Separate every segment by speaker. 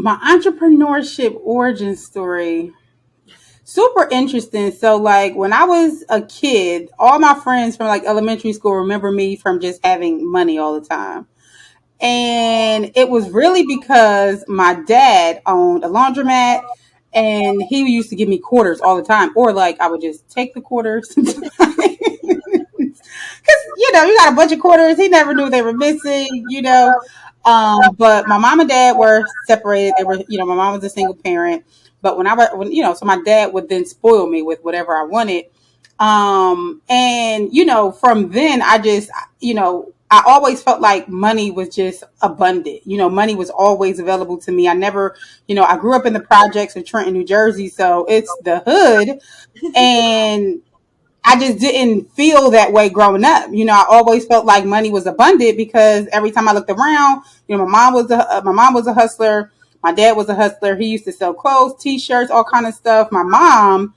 Speaker 1: My entrepreneurship origin story. Super interesting. So like when I was a kid, all my friends from like elementary school remember me from just having money all the time. And it was really because my dad owned a laundromat and he used to give me quarters all the time. Or like I would just take the quarters. You got a bunch of quarters. He never knew they were missing. But my mom and dad were separated. They were, my mom was a single parent. But so my dad would then spoil me with whatever I wanted. And from then I always felt like money was just abundant. Money was always available to me. I never, I grew up in the projects of Trenton, New Jersey. So it's the hood. And I just didn't feel that way growing up. I always felt like money was abundant because every time I looked around, my mom was a hustler. My dad was a hustler. He used to sell clothes, t-shirts, all kind of stuff. My mom,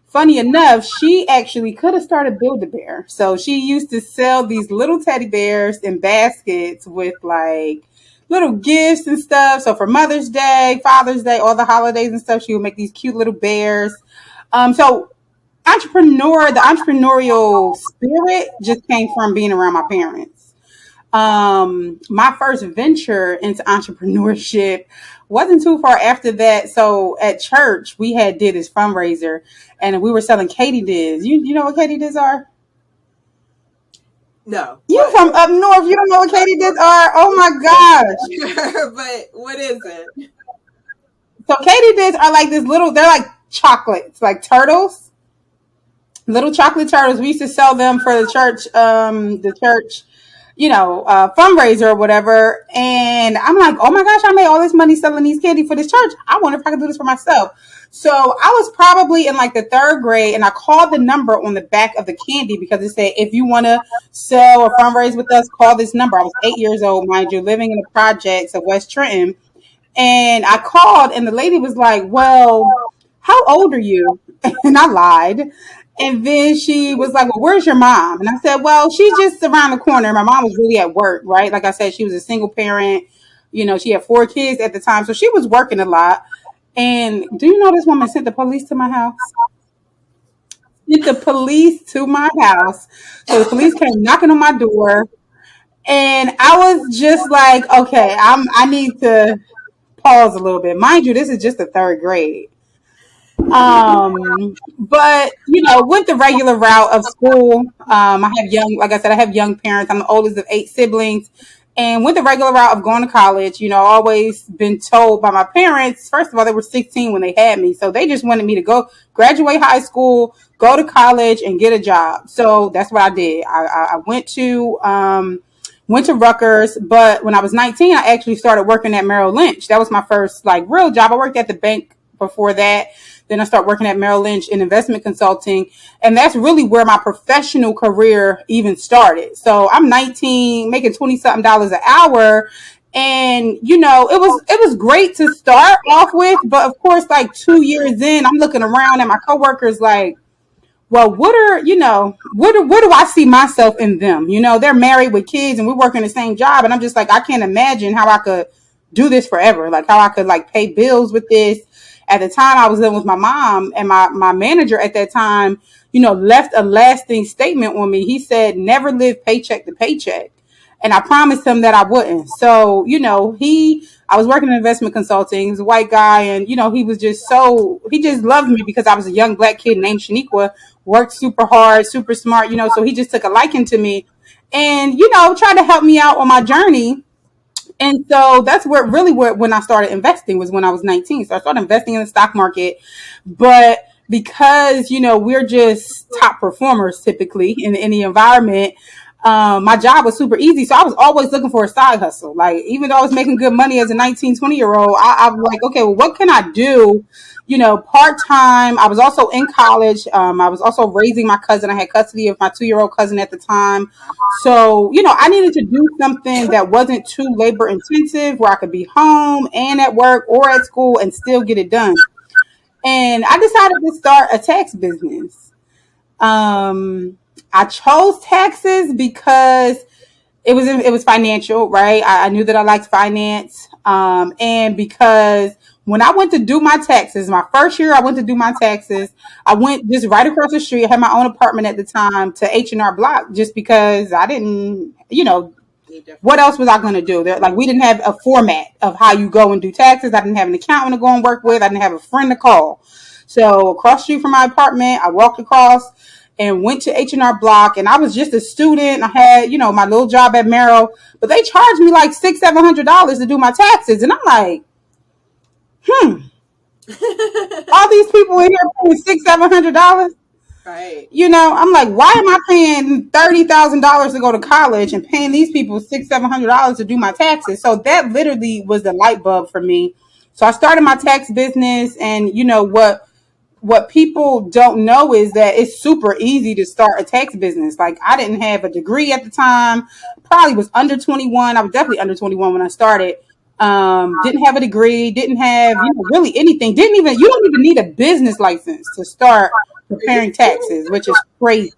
Speaker 1: funny enough, she actually could have started Build-A-Bear. So she used to sell these little teddy bears in baskets with like little gifts and stuff. So for Mother's Day, Father's Day, all the holidays and stuff, she would make these cute little bears. So the entrepreneurial spirit just came from being around my parents. My first venture into entrepreneurship wasn't too far after that. So at church, we had did this fundraiser and we were selling katydids. You know what katydids are?
Speaker 2: No.
Speaker 1: You from up north, you don't know what katydids are? Oh my gosh.
Speaker 2: But what is it?
Speaker 1: So katydids are like they're like chocolates, like turtles. Little chocolate turtles. We used to sell them for the church, fundraiser or whatever. And I'm like, oh my gosh, I made all this money selling these candy for this church. I wonder if I could do this for myself. So I was probably in like the third grade and I called the number on the back of the candy because it said, if you want to sell or fundraise with us, call this number. I was 8 years old, mind you, living in the projects of West Trenton. And I called and the lady was like, well, how old are you? And I lied. And then she was like, well, where's your mom? And I said, well, she's just around the corner. My mom was really at work, right? Like I said, she was a single parent. She had 4 kids at the time. So she was working a lot. And do you know this woman sent the police to my house? Sent the police to my house. So the police came knocking on my door. And I was just like, okay, I need to pause a little bit. Mind you, this is just the third grade. But went the regular route of school. I have like I said, I have young parents. I'm the oldest of 8 siblings, and went the regular route of going to college. Always been told by my parents. First of all, they were 16 when they had me, so they just wanted me to go graduate high school, go to college, and get a job. So that's what I did. I went to Rutgers, but when I was 19, I actually started working at Merrill Lynch. That was my first like real job. I worked at the bank before that. Then I started working at Merrill Lynch in investment consulting. And that's really where my professional career even started. So I'm 19, making 20 something dollars an hour. And, it was great to start off with. But of course, like 2 years in, I'm looking around at my coworkers like, well, where do I see myself in them? They're married with kids and we're working the same job. And I'm just like, I can't imagine how I could do this forever. Like how I could like pay bills with this. At the time I was living with my mom and my manager at that time, left a lasting statement on me. He said, never live paycheck to paycheck. And I promised him that I wouldn't. So, I was working in investment consulting. He was a white guy. And, he just loved me because I was a young black kid named Shaniqua, worked super hard, super smart, so he just took a liking to me and, tried to help me out on my journey. And so that's when I started investing was when I was 19. So I started investing in the stock market. But because, we're just top performers typically in the environment, my job was super easy. So I was always looking for a side hustle. Like, even though I was making good money as a 19, 20-year-old, I was like, okay, well, what can I do? Part-time. I was also in college. I was also raising my cousin. I had custody of my 2-year-old cousin at the time. So, I needed to do something that wasn't too labor intensive where I could be home and at work or at school and still get it done. And I decided to start a tax business. I chose taxes because it was financial, right? I knew that I liked finance, and because when I went to do my taxes, my first year I went to do my taxes, I went just right across the street. I had my own apartment at the time to H&R Block, just because I didn't, what else was I going to do? Like, we didn't have a format of how you go and do taxes. I didn't have an accountant to go and work with. I didn't have a friend to call. So across the street from my apartment, I walked across and went to H&R Block, and I was just a student. I had, my little job at Merrill, but they charged me like $600-700 to do my taxes, and I'm like, all these people in here paying $600-700.
Speaker 2: Right.
Speaker 1: I'm like, why am I paying $30,000 to go to college and paying these people $600-700 to do my taxes? So that literally was the light bulb for me. So I started my tax business, and what people don't know is that it's super easy to start a tax business. Like, I didn't have a degree at the time. Probably was under 21. I was definitely under 21 when I started. Didn't have a degree, didn't have, really anything. You don't even need a business license to start preparing taxes, which is crazy.